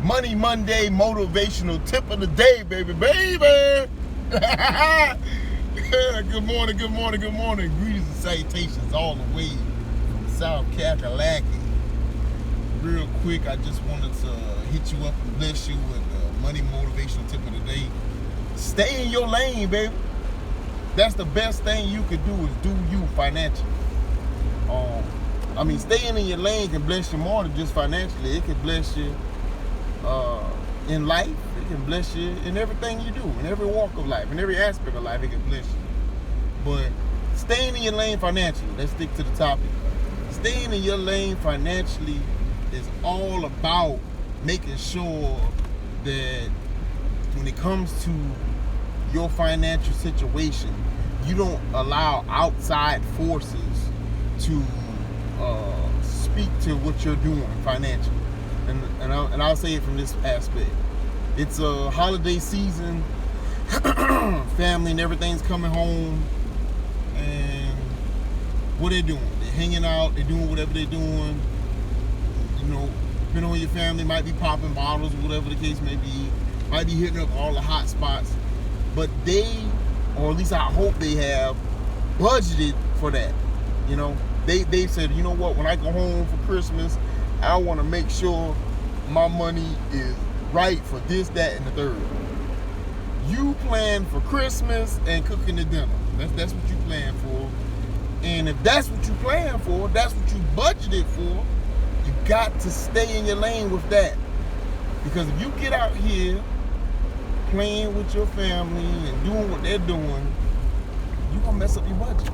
Money Monday motivational tip of the day, baby. Good morning, good morning, good morning. Greetings and salutations all the way from South Kakalaki. Real quick, I just wanted to hit you up and bless you with the money motivational tip of the day. Stay in your lane, baby. That's the best thing you could do is do you financially. Staying in your lane can bless you more than just financially. It can bless you in life. It can bless you in everything you do, in every walk of life, in every aspect of life. It can bless you. But staying in your lane financially, let's stick to the topic. Staying in your lane financially is all about making sure that when it comes to your financial situation, you don't allow outside forces to speak to what you're doing financially. And I'll say it from this aspect. It's a holiday season, family and everything's coming home, and what they're doing, they're hanging out, they're doing whatever they're doing. Depending on your family, might be popping bottles or whatever the case may be, might be hitting up all the hot spots, but they, or at least I hope they have, budgeted for that. They said, you know what, when I go home for Christmas, I want to make sure my money is right for this, that, and the third. You plan for Christmas and cooking the dinner. That's what you plan for. And if that's what you plan for, that's what you budgeted for, you got to stay in your lane with that. Because if you get out here playing with your family and doing what they're doing, you're going to mess up your budget.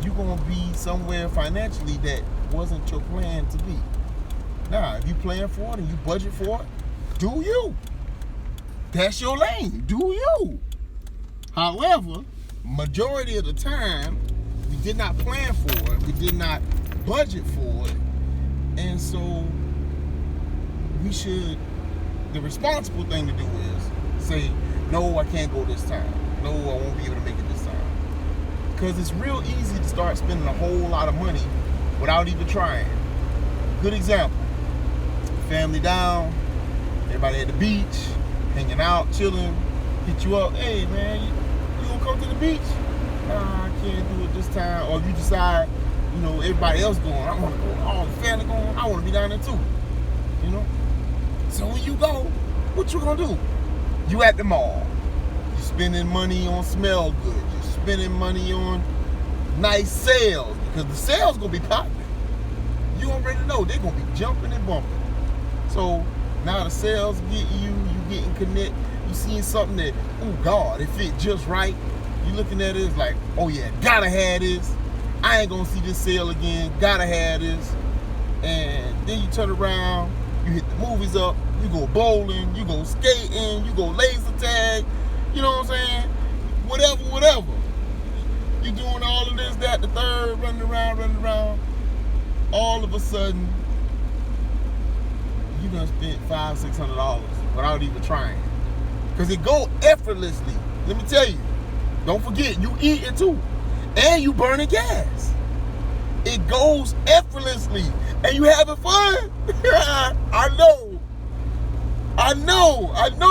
You're going to be somewhere financially that wasn't your plan to be. Now, if you plan for it and you budget for it, do you. That's your lane. Do you. However, majority of the time, we did not plan for it. We did not budget for it. And so, the responsible thing to do is say, no, I can't go this time. No, I won't be able to make it this time. Because it's real easy to start spending a whole lot of money without even trying. Good example. Family down, everybody at the beach, hanging out, chilling, hit you up, hey man, you gonna come to the beach? Nah, I can't do it this time. Or you decide, everybody else going, I wanna go, all the family going, I wanna be down there too. So when you go, what you gonna do? You at the mall. You spending money on smell goods. You spending money on nice sales, because the sales gonna be popping. You already know they're gonna be jumping and bumping. So now the sales get you getting connect. You seeing something that, oh God, it fit just right. You looking at it, it's like, oh yeah, gotta have this. I ain't gonna see this sale again. Gotta have this. And then you turn around, you hit the movies up, you go bowling, you go skating, you go laser tag. You know what I'm saying? Whatever. You doing all of this, that, the third, running around. All of a sudden, you done spent $500-$600 without even trying. Because it go effortlessly. Let me tell you. Don't forget, you eating too. And you burning gas. It goes effortlessly. And you having fun. I know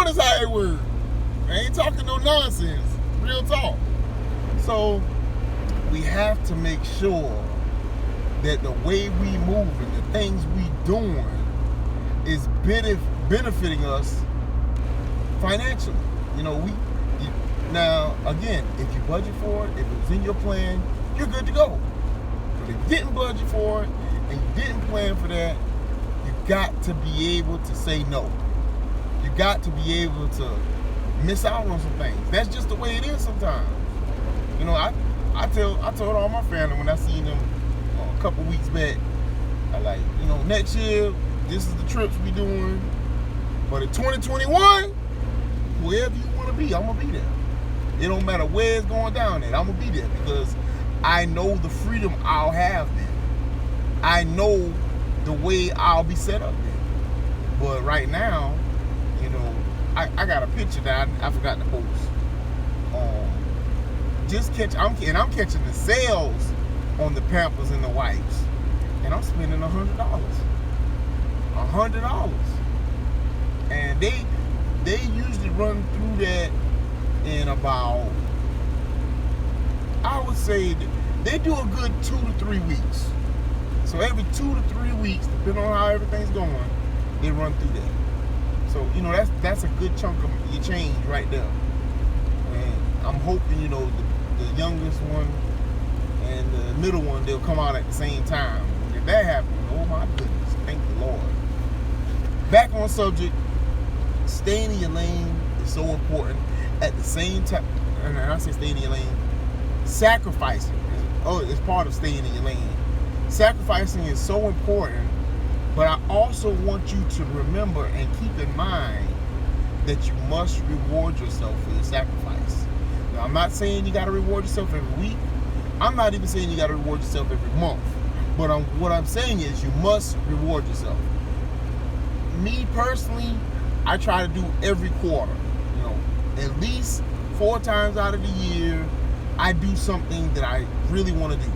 that's how it works. I ain't talking no nonsense. Real talk. So, we have to make sure that the way we move and the things we doing is benefiting us financially. Now, again, if you budget for it, if it's in your plan, you're good to go. But if you didn't budget for it and you didn't plan for that, you got to be able to say no. You got to be able to miss out on some things. That's just the way it is sometimes. I told all my family when I seen them a couple weeks back, I like, next year, this is the trips we doing. But in 2021, wherever you want to be, I'm going to be there. It don't matter where it's going down at, I'm going to be there because I know the freedom I'll have then. I know the way I'll be set up then. But right now, I got a picture that I forgot to post. I'm catching the sales on the Pampers and the wipes, and I'm spending $100. $100. And they usually run through that in about, I would say, they do a good 2 to 3 weeks. So every 2 to 3 weeks, depending on how everything's going, they run through that. So, that's a good chunk of your change right there. And I'm hoping, the youngest one and the middle one, they'll come out at the same time. If that happens, oh my goodness, thank the Lord. Back on subject, staying in your lane is so important. At the same time, and I say staying in your lane, sacrificing is part of staying in your lane. Sacrificing is so important, but I also want you to remember and keep in mind that you must reward yourself for your sacrifice. Now, I'm not saying you got to reward yourself every week. I'm not even saying you got to reward yourself every month. But what I'm saying is you must reward yourself. Me personally, I try to do every quarter. At least 4 times out of the year, I do something that I really want to do.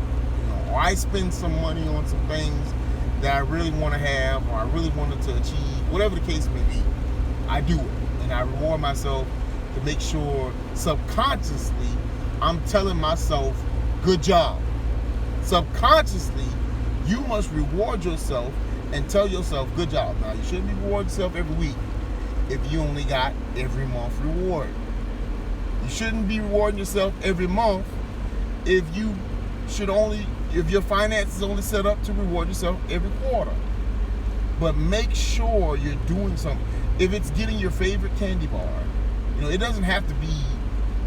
Or I spend some money on some things that I really want to have, or I really wanted to achieve, whatever the case may be. I do it, and I reward myself to make sure subconsciously I'm telling myself, good job. Subconsciously, you must reward yourself and tell yourself, good job. Now, you shouldn't be rewarding yourself every week if you only got every month reward. You shouldn't be rewarding yourself every month if your finances only set up to reward yourself every quarter. But make sure you're doing something. If it's getting your favorite candy bar, it doesn't have to be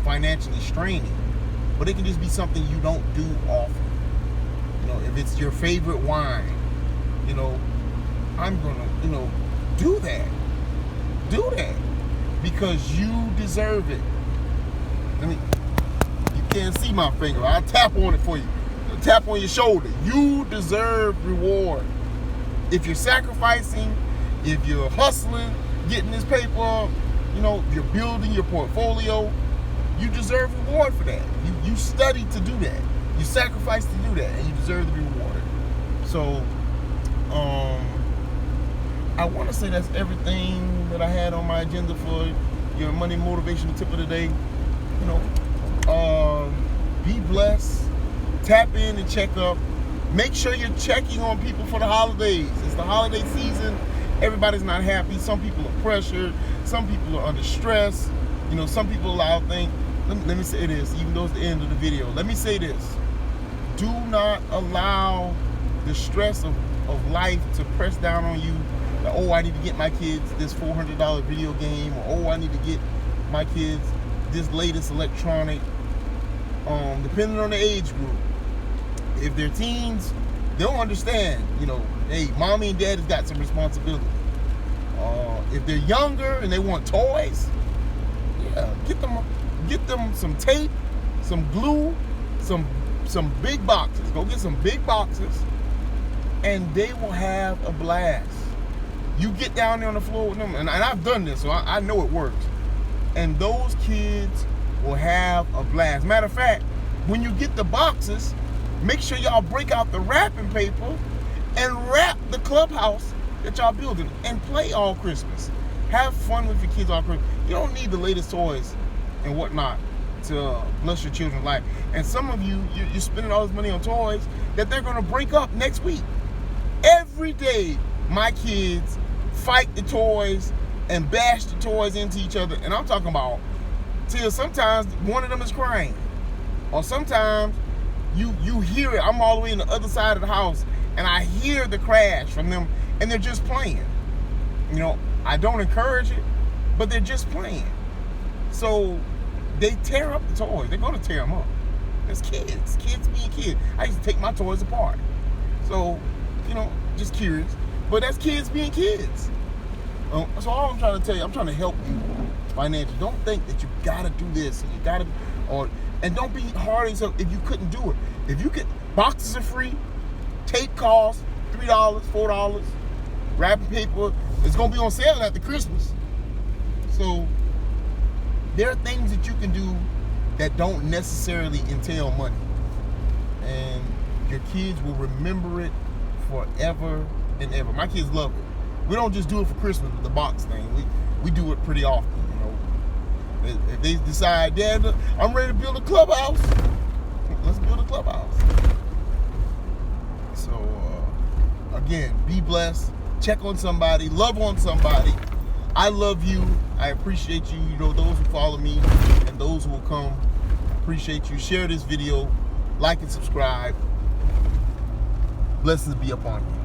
financially straining, but it can just be something you don't do often. If it's your favorite wine, I'm gonna, do that. Do that because you deserve it. You can't see my finger. I'll tap on it for you. I'll tap on your shoulder. You deserve reward. If you're sacrificing, if you're hustling, getting this paper, you're building your portfolio, you deserve reward for that. You studied to do that. You sacrificed to do that, and you deserve to be rewarded. So, I want to say that's everything that I had on my agenda for your Monday motivational tip of the day. Be blessed. Tap in and check up. Make sure you're checking on people for the holidays. It's the holiday season. Everybody's not happy. Some people are pressured. Some people are under stress. Some people allow things. Let me say this, even though it's the end of the video. Let me say this. Do not allow the stress of life to press down on you. Like, I need to get my kids this $400 video game, or I need to get my kids this latest electronic. Depending on the age group. If they're teens, they'll understand, hey, mommy and daddy's got some responsibility. If they're younger and they want toys, yeah, get them some tape, some glue, some big boxes. Go get some big boxes, and they will have a blast. You get down there on the floor with them, and I've done this, so I know it works. And those kids will have a blast. Matter of fact, when you get the boxes, make sure y'all break out the wrapping paper and wrap the clubhouse that y'all building and play all Christmas. Have fun with your kids all Christmas. You don't need the latest toys and whatnot to bless your children's life. And some of you're spending all this money on toys that they're going to break up next week. Every day, my kids fight the toys and bash the toys into each other. And I'm talking about till sometimes one of them is crying. Or sometimes you hear it. I'm all the way on the other side of the house, and I hear the crash from them, and they're just playing. I don't encourage it, but they're just playing. So they tear up the toys. They're going to tear them up. It's kids being kids. I used to take my toys apart. So, just curious. But that's kids being kids. So all I'm trying to tell you, I'm trying to help you financially. Don't think that you got to do this and you got to, and don't be hard on yourself if you couldn't do it. If you could, boxes are free, tape costs $3, $4, wrapping paper, it's going to be on sale after Christmas. So there are things that you can do that don't necessarily entail money. And your kids will remember it forever and ever. My kids love it. We don't just do it for Christmas with the box thing. We do it pretty often, you know. If they decide, Dad, I'm ready to build a clubhouse, let's build a clubhouse. So, again, be blessed. Check on somebody. Love on somebody. I love you. I appreciate you. You know, those who follow me and those who will come. Appreciate you. Share this video. Like and subscribe. Blessings be upon you.